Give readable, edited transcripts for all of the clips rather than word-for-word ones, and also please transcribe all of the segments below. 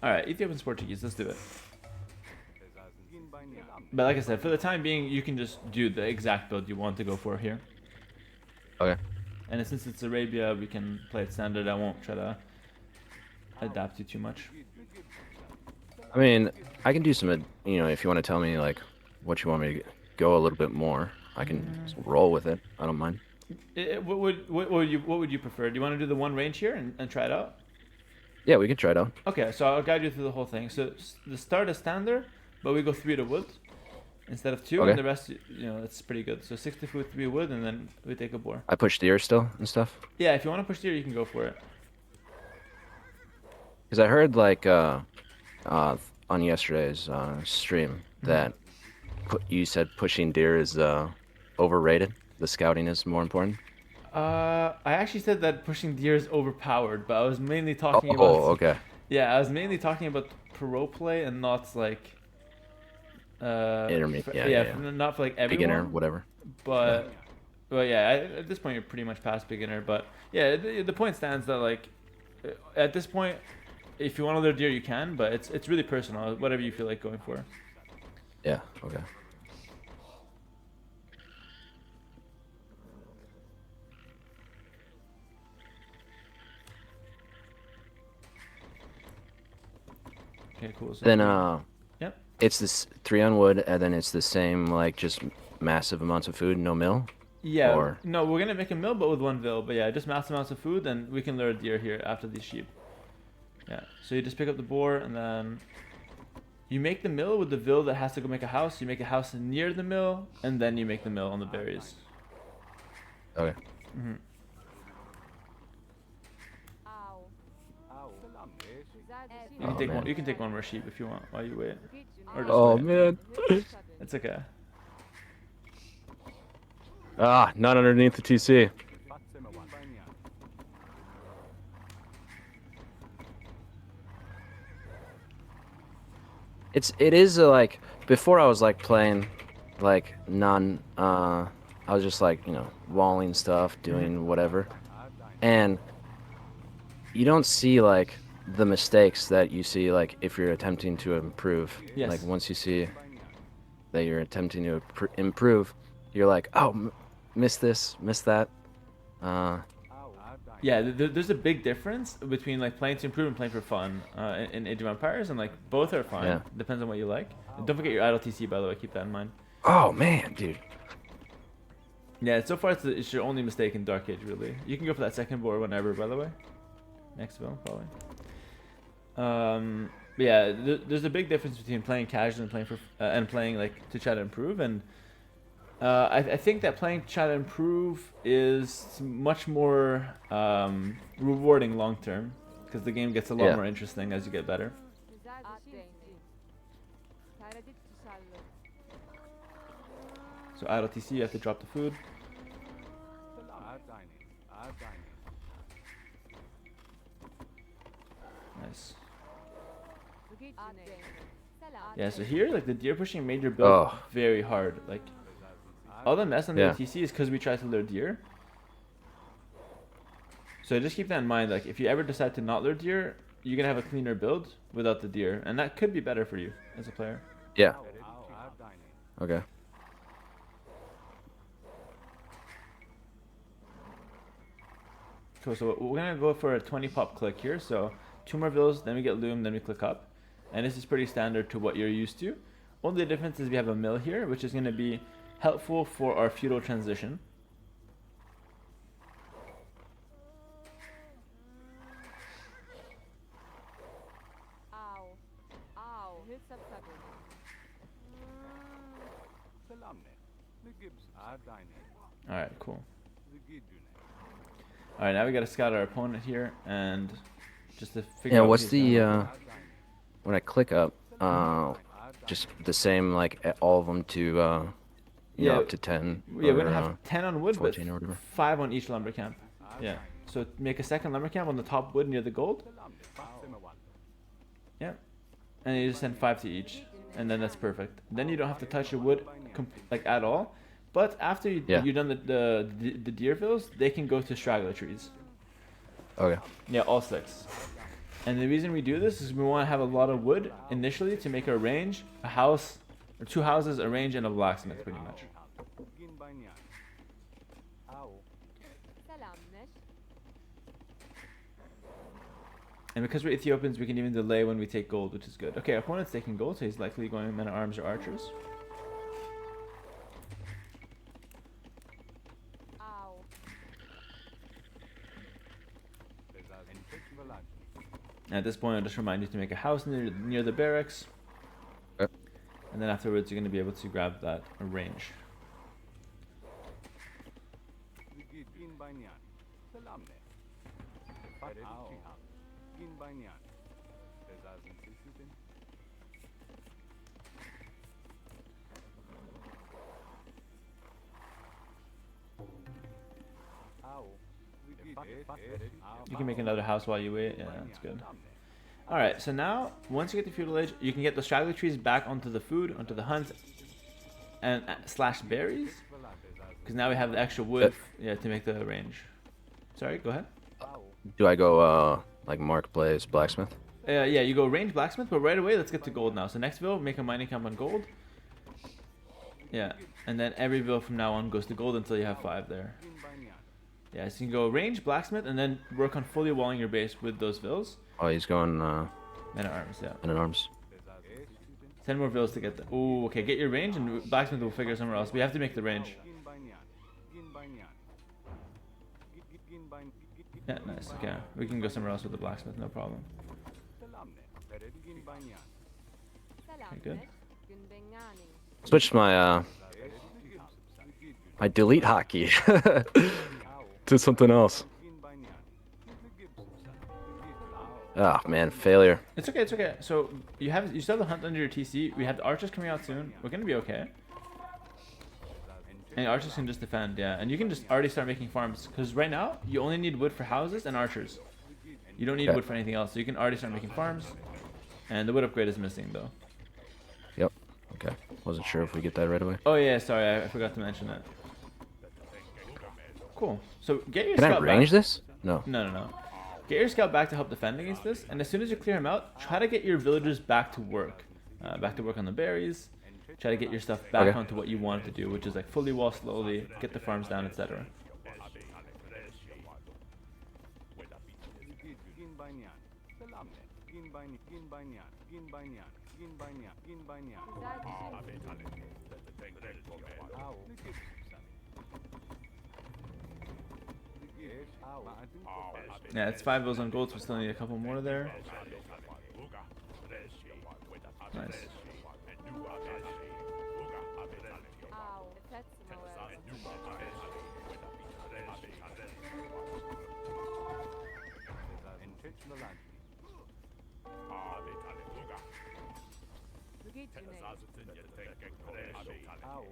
All right, Ethiopian's Portuguese. Let's do it. But like I said, for the time being, you can just do the exact build you want to go for here. Okay. And since it's Arabia, we can play it standard. I won't try to adapt you too much. I mean, I can do some, if you want to tell me like what you want me to go a little bit more, I can roll with it. I don't mind. What would you prefer? Do you want to do the one range here and try it out? Yeah, we can try it out. Okay, so I'll guide you through the whole thing. So the start is standard, but we go 3 to wood instead of 2, and Okay. the rest, it's pretty good. So 60 foot, 3 wood, and then we take a boar. I push deer still and stuff. Yeah, if you want to push deer, you can go for it. Because I heard like on yesterday's stream that you said pushing deer is overrated. The scouting is more important. I actually said that pushing deer is overpowered, but I was mainly talking about. Oh, okay. Yeah, I was mainly talking about pro play and not like. Intermediate. Yeah, yeah, yeah, yeah. not for like everyone. Beginner, whatever. But, Yeah. well, yeah. At this point, you're pretty much past beginner. But yeah, the point stands that like, at this point, if you want another deer, you can. But it's really personal. Whatever you feel like going for. Yeah. Okay. Okay, cool. So Then Yep. it's this 3 on wood, and then it's the same like just massive amounts of food, no mill. Yeah. Or No, we're gonna make a mill, but with 1 vill. But yeah, just mass amounts of food, and we can lure a deer here after these sheep. Yeah. So you just pick up the boar, and then you make the mill with the vill that has to go make a house. You make a house near the mill, and then you make the mill on the berries. okay. hmm You can Oh, take man. one. You can take one more sheep if you want while you wait, or just Oh wait. man. It's okay. Not underneath the TC. It is like before I was like playing like I was just like, walling stuff, doing whatever. And you don't see like the mistakes that you see like if you're attempting to improve. Yes. Like once you see that you're attempting to improve, you're like, "Oh, miss this, miss that." Yeah, there's a big difference between like playing to improve and playing for fun in Age of Empires, and like both are fine. Yeah. Depends on what you like. And don't forget your idle TC, by the way. Keep that in mind. Oh man, dude. Yeah, so far it's your only mistake in Dark Age, really. You can go for that second board whenever, by the way. Next villain, probably. But yeah, there's a big difference between playing casual and playing for and playing like to try to improve. And I think that playing to try to improve is much more rewarding long term, because the game gets a lot Yeah. more interesting as you get better. So idle TC, you have to drop the food. Nice. Yeah, so here, like the deer pushing made your build very hard. Like all the mess on the Yeah. TC is because we tried to lure deer. So just keep that in mind. Like if you ever decide to not lure deer, you're gonna have a cleaner build without the deer, and that could be better for you as a player. Yeah. Okay. Cool. So we're gonna go for a 20 pop click here. So 2 more vills, then we get loom, then we click up, and this is pretty standard to what you're used to. Only difference is we have a mill here, which is gonna be helpful for our feudal transition. Alright, cool. Alright, now we gotta scout our opponent here, and just to figure Yeah, out what what's he's the doing. when I click up, just the same like all of them to Yeah. up to 10 Yeah, we're or, gonna have 10 on wood, but 14 or whatever. 5 on each lumber camp. Yeah. So make a second lumber camp on the top wood near the gold. Yeah. And you just send 5 to each, and then that's perfect. Then you don't have to touch your wood like at all. But after Yeah. you've done the deer fills, they can go to straggler trees. Okay. Yeah, all 6. And the reason we do this is we want to have a lot of wood initially to make a range, a house, or 2 houses, a range, and a blacksmith, pretty much. And because we're Ethiopians, we can even delay when we take gold, which is good. Okay, our opponent's taking gold, so he's likely going men at arms or archers. And at this point, I'll just remind you to make a house near the barracks. Yep. And then afterwards, you're going to be able to grab that range. You can make another house while you wait. Yeah, that's good. Alright, so now, once you get the feudal age, you can get the straggler trees back onto the food, onto the hunt, and slash berries. Because now we have the extra wood to make the range. Sorry, go ahead. Do I go, like, marketplace, blacksmith? Yeah, you go range blacksmith, but right away, let's get to gold now. So next bill, make a mining camp on gold. Yeah, and then every bill from now on goes to gold until you have 5 there. Yeah, so you can go range, blacksmith, and then work on fully walling your base with those vills. Oh, he's going, Men at arms, yeah. men at arms. 10 more vills to get the... Ooh, okay, get your range, and blacksmith will figure somewhere else. We have to make the range. Yeah, nice, okay. We can go somewhere else with the blacksmith, no problem. Okay, good. Switched my, my delete hotkey to something else. Ah, man, failure. It's okay, it's okay. So you still have the hunt under your TC. We have the archers coming out soon. We're gonna be okay. And the archers can just defend, yeah. And you can just already start making farms, because right now you only need wood for houses and archers. You don't need wood for anything else, so you can already start making farms. And the wood upgrade is missing though. Yep. Okay. Wasn't sure if we get that right away. Oh yeah, sorry, I forgot to mention that. Cool. So get your Can scout I range back. this? No. No. Get your scout back to help defend against this, and as soon as you clear him out, try to get your villagers back to work. Back to work on the berries. Try to get your stuff back onto what you want to do, which is like fully wall slowly, get the farms down, etc. Yeah, it's 5 bills on gold, so we still need a couple more there. Nice.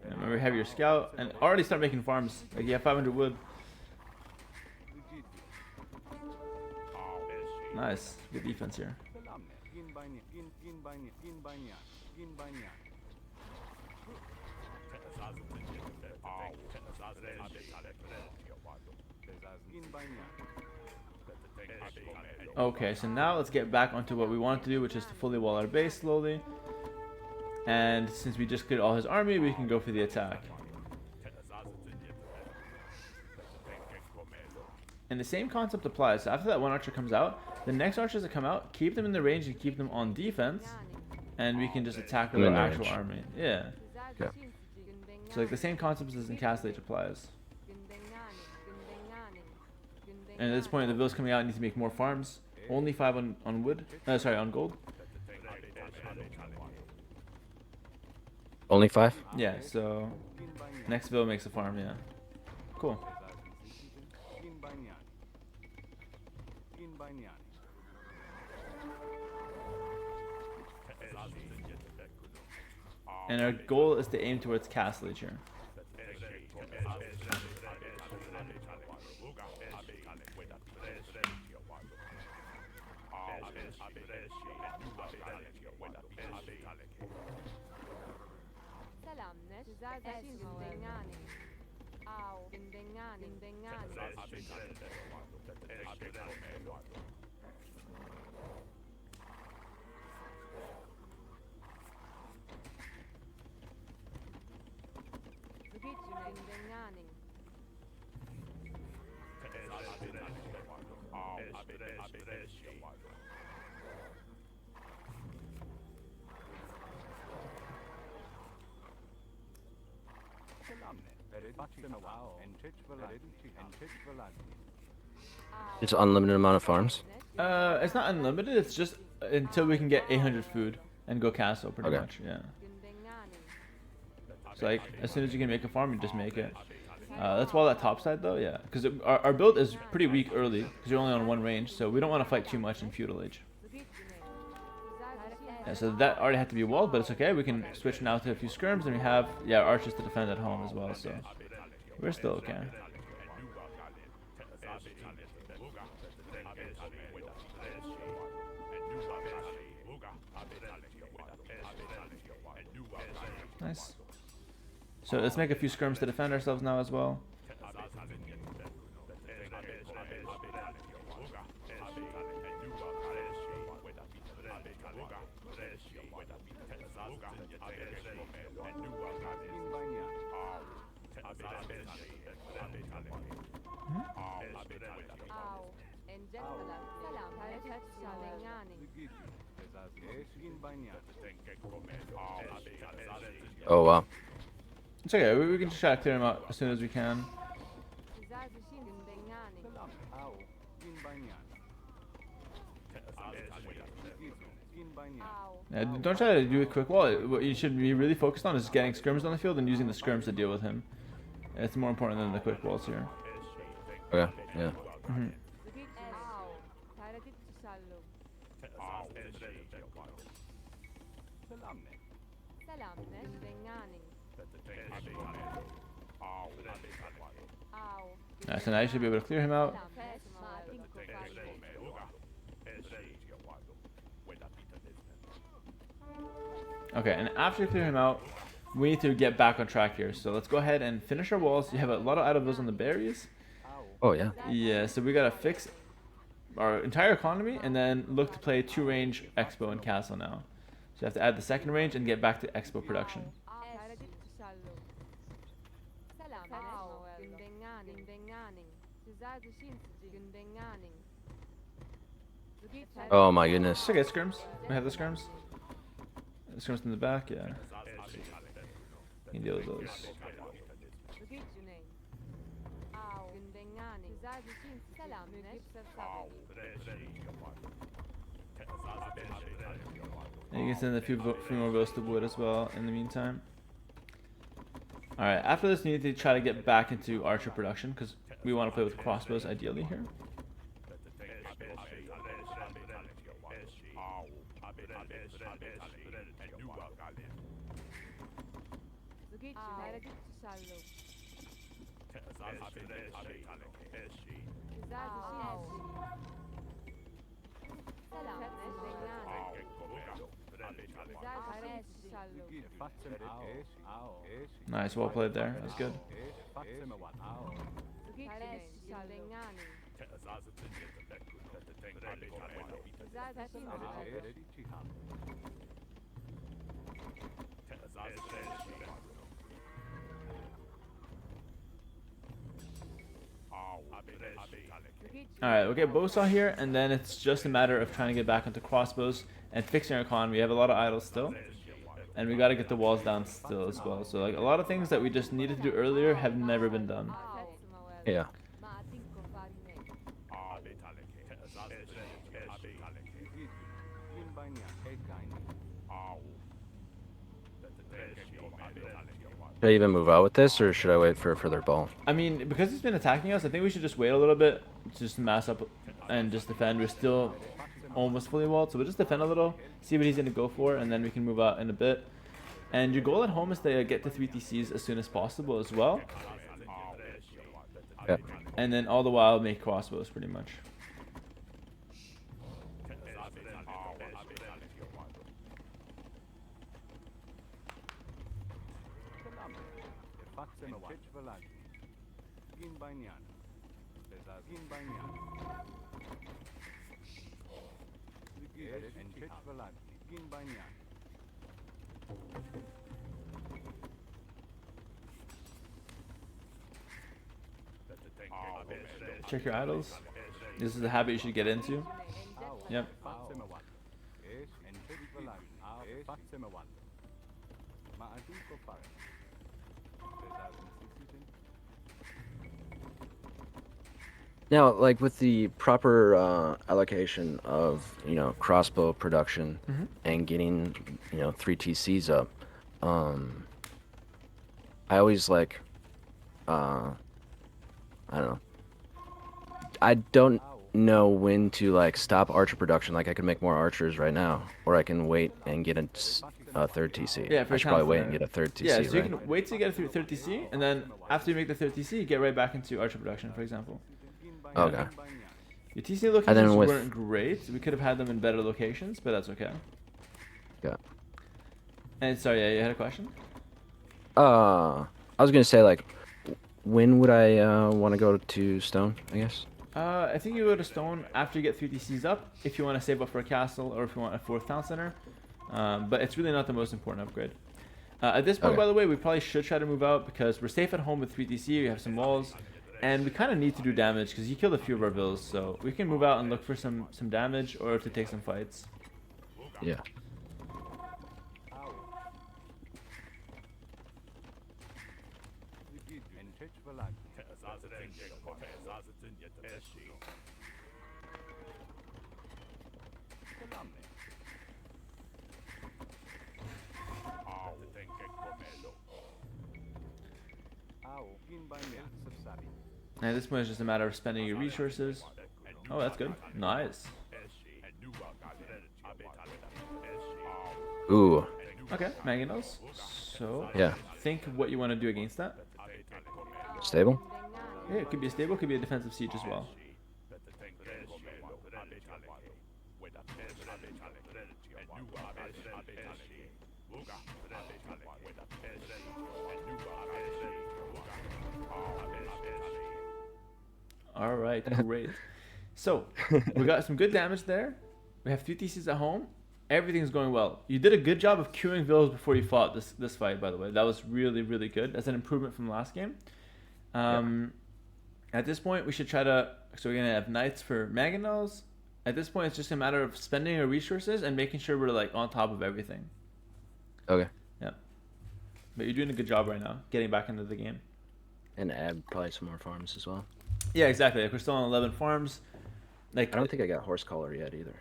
Yeah, remember, have your scout and already start making farms. Like you have 500 wood. Nice, good defense here. Okay, so now let's get back onto what we want to do, which is to fully wall our base slowly. And since we just cleared all his army, we can go for the attack. And the same concept applies. So after that one archer comes out, the next archers that come out, keep them in the range and keep them on defense. And we can just attack with our actual army. Yeah. Okay. So like the same concept as in Castle Age applies. And at this point, the villas coming out need to make more farms. Only 5 on wood. Sorry, on gold. Only 5? Yeah, so next villa makes a farm, yeah. Cool. And our goal is to aim towards Castle Age here. Just unlimited amount of farms. It's not unlimited. It's just until we can get 800 food and go castle, pretty Okay. much. Yeah. So like, as soon as you can make a farm, you just make it. That's why that top side though, yeah. Because our build is pretty weak early, because you're only on one range, so we don't want to fight too much in Feudal Age. Yeah, so that already had to be walled, but it's okay. We can switch now to a few skirms, and we have, yeah, archers to defend at home as well, so we're still okay. Nice. So let's make a few skirms to defend ourselves now as well. Oh wow. It's okay, we can just try to clear him out as soon as we can. Yeah, don't try to do a quick wall. What you should be really focused on is getting skirms on the field and using the skirms to deal with him. It's more important than the quick walls here. Okay. Yeah. Mm-hmm. Alright, so now you should be able to clear him out. Okay, and after you clear him out, we need to get back on track here. So let's go ahead and finish our walls. You have a lot of idle bills on the berries. Oh yeah. Yeah, so we gotta fix our entire economy and then look to play 2-range Expo and Castle now. So you have to add the second range and get back to Expo production. Oh my goodness. It's okay, skirms. We have the skirms. The skirms in the back, yeah. You can deal with those. And you can send a few more bills to wood as well in the meantime. Alright, after this, we need to try to get back into archer production because we want to play with crossbows ideally here. Nice, well played there. That's good. Alright, we'll get Bowsaw here, and then it's just a matter of trying to get back onto crossbows and fixing our con. We have a lot of idols still, and we got to get the walls down still as well. So like a lot of things that we just needed to do earlier have never been done. Yeah. Should I even move out with this, or should I wait for a further ball? I mean, because he's been attacking us, I think we should just wait a little bit, just mass up and just defend. We're still almost fully walled, so we'll just defend a little, see what he's going to go for, and then we can move out in a bit. And your goal at home is to get to 3 TCs as soon as possible as well. Yeah. And then all the while make crossbows pretty much. Check your idols. This is a habit you should get into. Yep. Now, like with the proper allocation of, crossbow production Hmm. and getting, 3 TCs up, um, I always like, uh, I don't know. I don't know when to like stop archer production. Like I could make more archers right now, or I can wait and get a third TC. Yeah, for I your should town probably wait and center. get a third Yeah, TC, so you right? can wait till you get a 30C, and then after you make the 30C, you get right back into archer production, for example. Yeah. Okay. Your TC And locations then with weren't great. We could have had them in better locations, but that's okay. yeah. And sorry, yeah, you had a question? I was gonna say like, when would I want to go to Stone? I guess. I think you go to Stone after you get 3 TCs up, if you want to save up for a castle or if you want a 4th town center. But it's really not the most important upgrade. At this point, Okay. by the way, we probably should try to move out because we're safe at home with 3 TC, we have some walls, and we kind of need to do damage because he killed a few of our vills, so we can move out and look for some damage or to take some fights. Yeah. And at this point, it's just a matter of spending your resources. Oh, that's good. Nice. Ooh. Okay, mangonels. So, Yeah. think what you want to do against that. Stable. Yeah, it could be a stable, it could be a defensive siege as well. All right, great. So, we got some good damage there. We have 3 TCs at home. Everything's going well. You did a good job of queuing villas before you fought this fight, by the way. That was really, really good. That's an improvement from last game. Um, At this point, we should try to... So we're going to have knights for mangonels. At this point, it's just a matter of spending our resources and making sure we're like on top of everything. Okay. Yeah. But you're doing a good job right now, getting back into the game. And add probably some more farms as well. Yeah, exactly. Like we're still on 11 farms. Like I don't think I got horse collar yet either.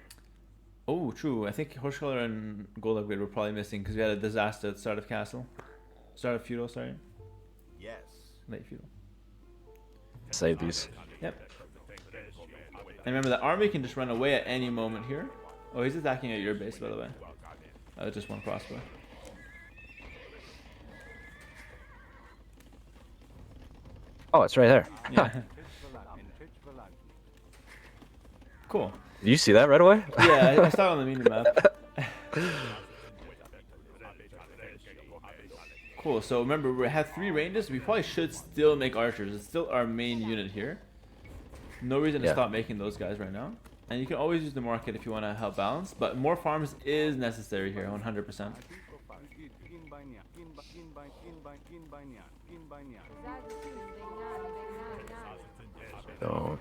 Oh, true. I think Horsecolor and Gold Upgrade were probably missing because we had a disaster at the start of Castle. Start of Feudal, sorry. Yes. Late Feudal. Save these. Yep. And remember, the army can just run away at any moment here. Oh, he's attacking at your base, by the way. Just one crossbow. Oh, it's right there. Yeah. Cool. Did you see that right away? Yeah, I saw it on the mini map. Cool, so remember, we have 3 ranges. We probably should still make archers. It's still our main unit here. No reason to stop making those guys right now. And you can always use the market if you want to help balance. But more farms is necessary here, 100%. Don't.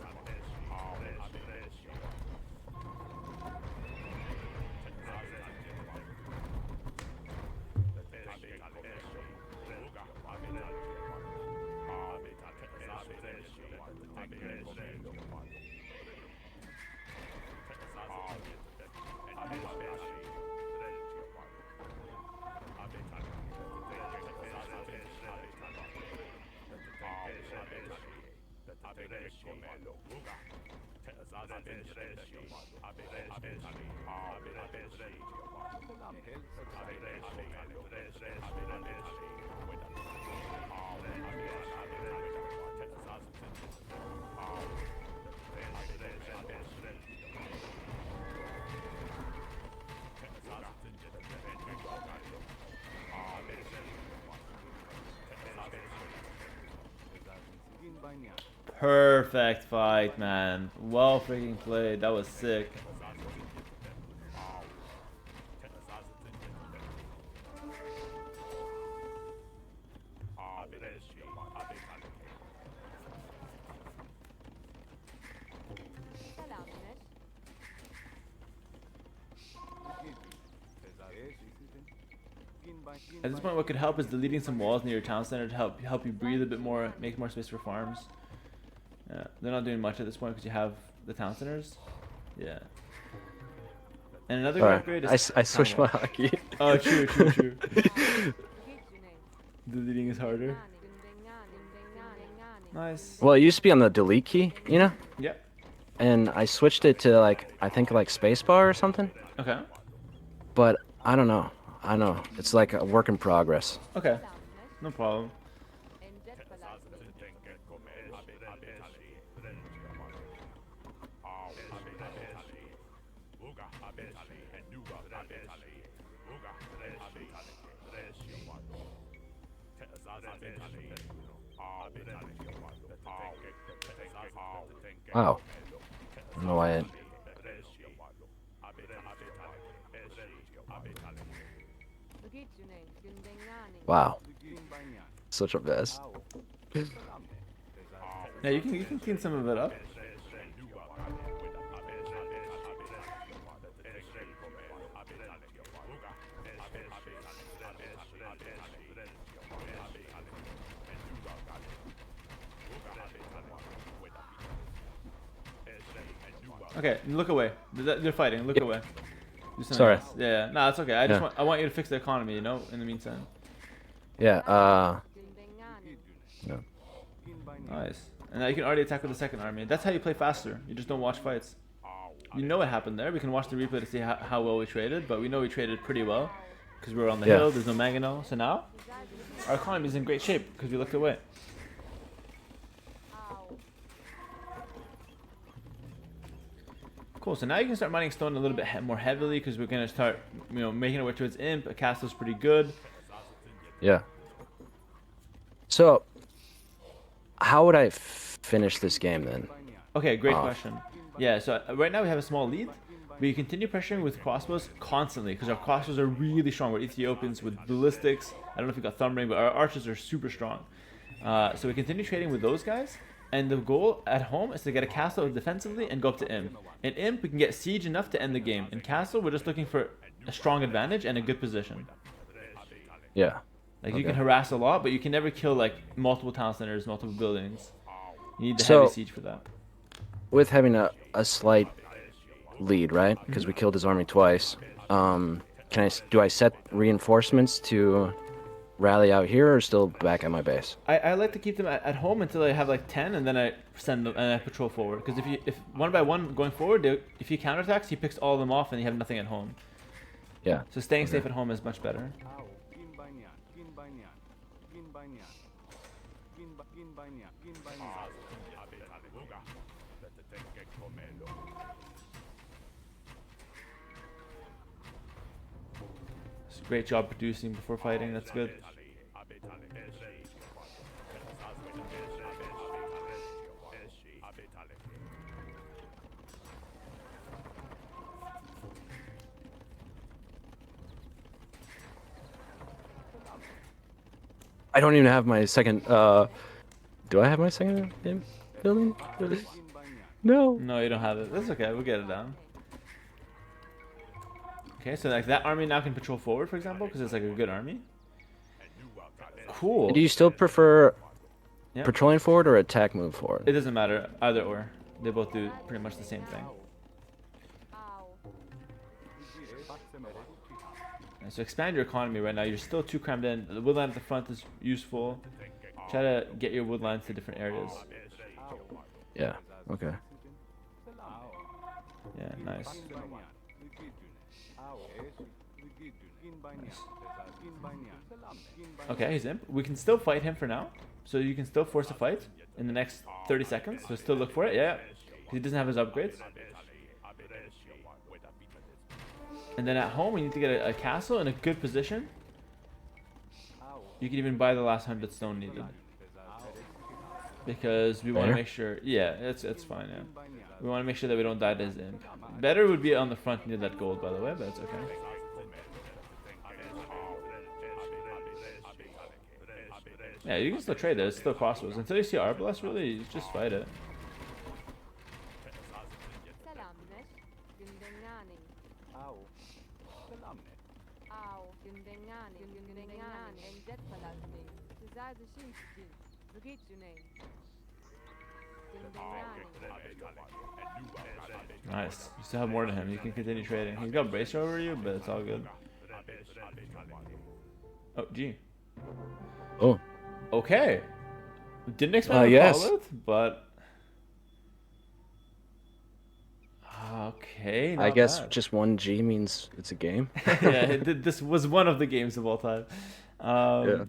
Perfect fight, man. Well freaking played. That was sick. At this point, what could help is deleting some walls near your town center to help you breathe a bit more, make more space for farms. Yeah, they're not doing much at this point because you have the town centers. Yeah. And another good Alright, upgrade I, is I switched my Town Watch. hockey. Oh, true, true, true. Deleting is harder. Nice. Well, it used to be on the delete key, you know? Yep. And I switched it to like, I think like spacebar or something. Okay. But I don't know. I know. It's like a work in progress. Okay. No problem. Wow. I don't know why it... Wow. Such a mess. Yeah, you can clean some of it up. Okay, look away. They're fighting. Look away. Do something Sorry. else. Yeah, yeah. No, that's okay. Yeah. I want you to fix the economy, you know, in the meantime. Yeah, no. Nice. And now you can already attack with the second army. That's how you play faster. You just don't watch fights. You know what happened there. We can watch the replay to see how well we traded, but we know we traded pretty well because we were on the Yeah. hill. There's no mangonel. So now our economy is in great shape because we looked away. Cool. So now you can start mining stone a little bit more heavily because we're gonna start, you know, making our way towards imp. A castle's pretty good. Yeah. So, how would I finish this game then? Okay, great question. Yeah, so right now we have a small lead. We continue pressuring with crossbows constantly because our crossbows are really strong. We're Ethiopians with ballistics. I don't know if we got thumb ring, but our archers are super strong. So we continue trading with those guys. And the goal at home is to get a castle defensively and go up to imp. In imp, we can get siege enough to end the game. In castle, we're just looking for a strong advantage and a good position. Yeah. Like you can harass a lot, but you can never kill like multiple town centers, multiple buildings. You need the So- heavy siege for that. With having a slight lead, right? Because we killed his army twice. Do I set reinforcements to rally out here or still back at my base? I like to keep them at home until I have like 10, and then I send them and I patrol forward. Because if one by one going forward, if he counterattacks, he picks all of them off, and you have nothing at home. Yeah. So staying safe at home is much better. It's a great job producing before fighting. That's good. I don't even have my second. Do I have my second building? No. No, you don't have it. That's okay. We'll get it down. Okay, so like that army now can patrol forward, for example, because it's like a good army. Cool. Do you still prefer Yep. patrolling forward or attack move forward? It doesn't matter either or. They both do pretty much the same thing. And so expand your economy right now. You're still too crammed in. The woodline at the front is useful. Try to get your woodlines to different areas. Yeah. Okay. Yeah, nice. Okay, he's imp. We can still fight him for now. So you can still force a fight in the next 30 seconds. So still look for it. Yeah. He doesn't have his upgrades. And then at home, we need to get a castle in a good position. You can even buy the last 100 stone needed. Because we want to make sure... Yeah, it's fine, yeah. We want to make sure that we don't die to his imp. Better would be on the front near that gold, by the way, but it's okay. Yeah, you can still trade it. It's still crossbows. Until you see Arbalest, really, you just fight it. Nice. You still have more than him. You can continue trading. He's got bracer over you, but it's all good. Oh, G. Oh. Okay. Didn't expect to yes. follow it, but okay. I Not guess bad. just one G means it's a game. Yeah, this was one of the games of all time. Yeah.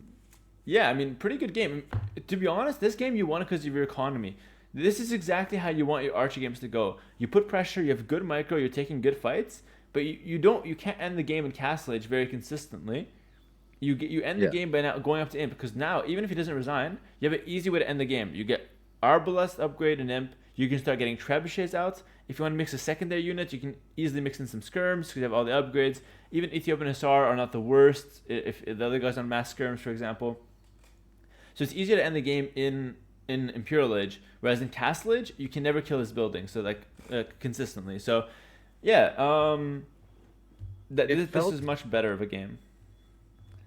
Yeah, I mean, pretty good game. To be honest, this game you won because of your economy. This is exactly how you want your archer games to go. You put pressure, you have good micro, you're taking good fights, but you can't end the game in Castle Age very consistently. You end the Yeah. game by now going up to Imp, because now even if he doesn't resign, you have an easy way to end the game. You get Arbalest upgrade and Imp. You can start getting trebuchets out. If you want to mix a secondary unit, you can easily mix in some skirms because you have all the upgrades. Even Ethiopian Hussar are not the worst if the other guys on mass skirms, for example. So it's easier to end the game in Imperial Age, whereas in Castle Age you can never kill his building, so like consistently. So yeah, this is much better of a game.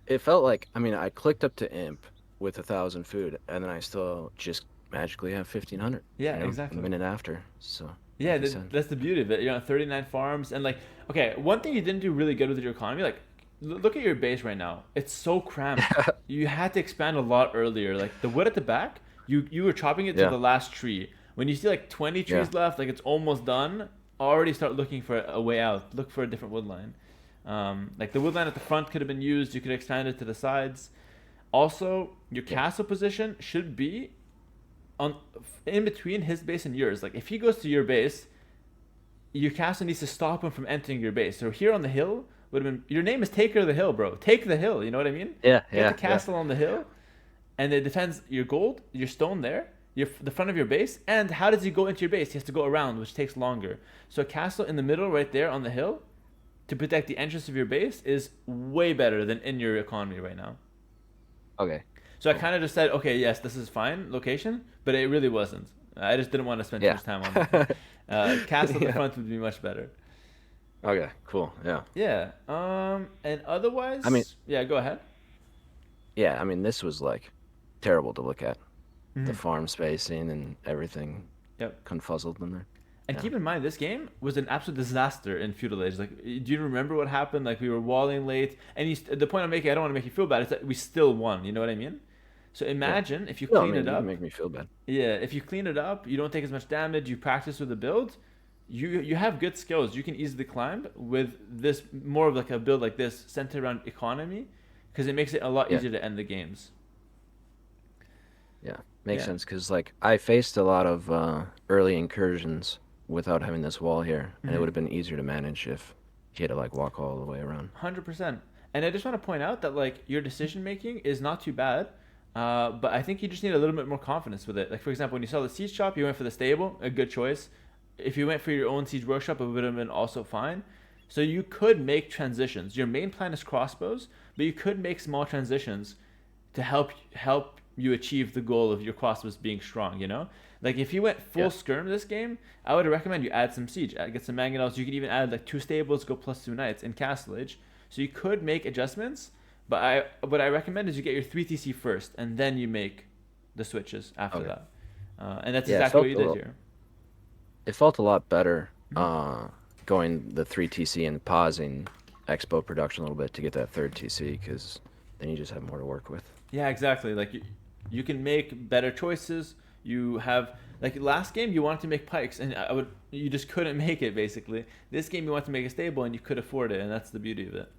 It felt like, I mean, I clicked up to Imp with 1,000 food, and then I still just magically have 1,500. Yeah, exactly. A minute after, so. Yeah, like you said. that's the beauty of it. You're on 39 farms, and like, okay, one thing you didn't do really good with your economy, like, look at your base right now. It's so cramped. You had to expand a lot earlier. Like the wood at the back, you were chopping it to Yeah. the last tree. When you see like 20 trees left, like it's almost done, already start looking for a way out. Look for a different wood line. Like the wood line at the front could have been used. You could expand it to the sides. Also, your castle position should be on in between his base and yours. Like if he goes to your base, your castle needs to stop him from entering your base. So here on the hill would have been, your name is Taker of the Hill, bro. Take the hill. You know what I mean? Yeah, Get the castle on the hill, and it defends your gold, your stone there, the front of your base. And how does he go into your base? He has to go around, which takes longer. So a castle in the middle, right there on the hill, to protect the entrance of your base is way better than in your economy right now. Okay. So I kind of just said, okay, yes, this is fine location, but it really wasn't. I just didn't want to spend too much time on it. Castle at the front would be much better. Okay, cool. Yeah. Yeah. And otherwise, I mean, yeah, go ahead. Yeah, I mean, this was like terrible to look at. Mm-hmm. The farm spacing and everything. Yep. Confuzzled in there. And keep in mind, this game was an absolute disaster in Feudal Age. Like, do you remember what happened? Like, we were walling late, and the point I'm making, I don't want to make you feel bad. Is that we still won. You know what I mean? So imagine if you clean it up. You make me feel bad. Yeah, if you clean it up, you don't take as much damage. You practice with the build. You have good skills. You can easily climb with this more of like a build like this centered around economy, because it makes it a lot easier to end the games. Yeah, makes sense. Because like I faced a lot of early incursions without having this wall here, and it would have been easier to manage if you had to like walk all the way around. 100%. And I just want to point out that like your decision making is not too bad, but I think you just need a little bit more confidence with it. Like for example, when you saw the siege shop, you went for the stable, a good choice. If you went for your own siege workshop, it would have been also fine. So you could make transitions. Your main plan is crossbows, but you could make small transitions to help you achieve the goal of your crossbows being strong. You know, like if you went full skirm this game, I would recommend you add some siege, get some mangonels. You could even add like 2 stables, go +2 knights in Castle Age. So you could make adjustments, but what I recommend is you get your 3TC first, and then you make the switches after that. And that's exactly what you did here. It felt a lot better going the 3TC and pausing Expo production a little bit to get that 3rd TC, because then you just have more to work with. Yeah, exactly. Like you can make better choices. You have like last game you wanted to make pikes, and you just couldn't make it basically. This game you want to make a stable, and you could afford it, and that's the beauty of it.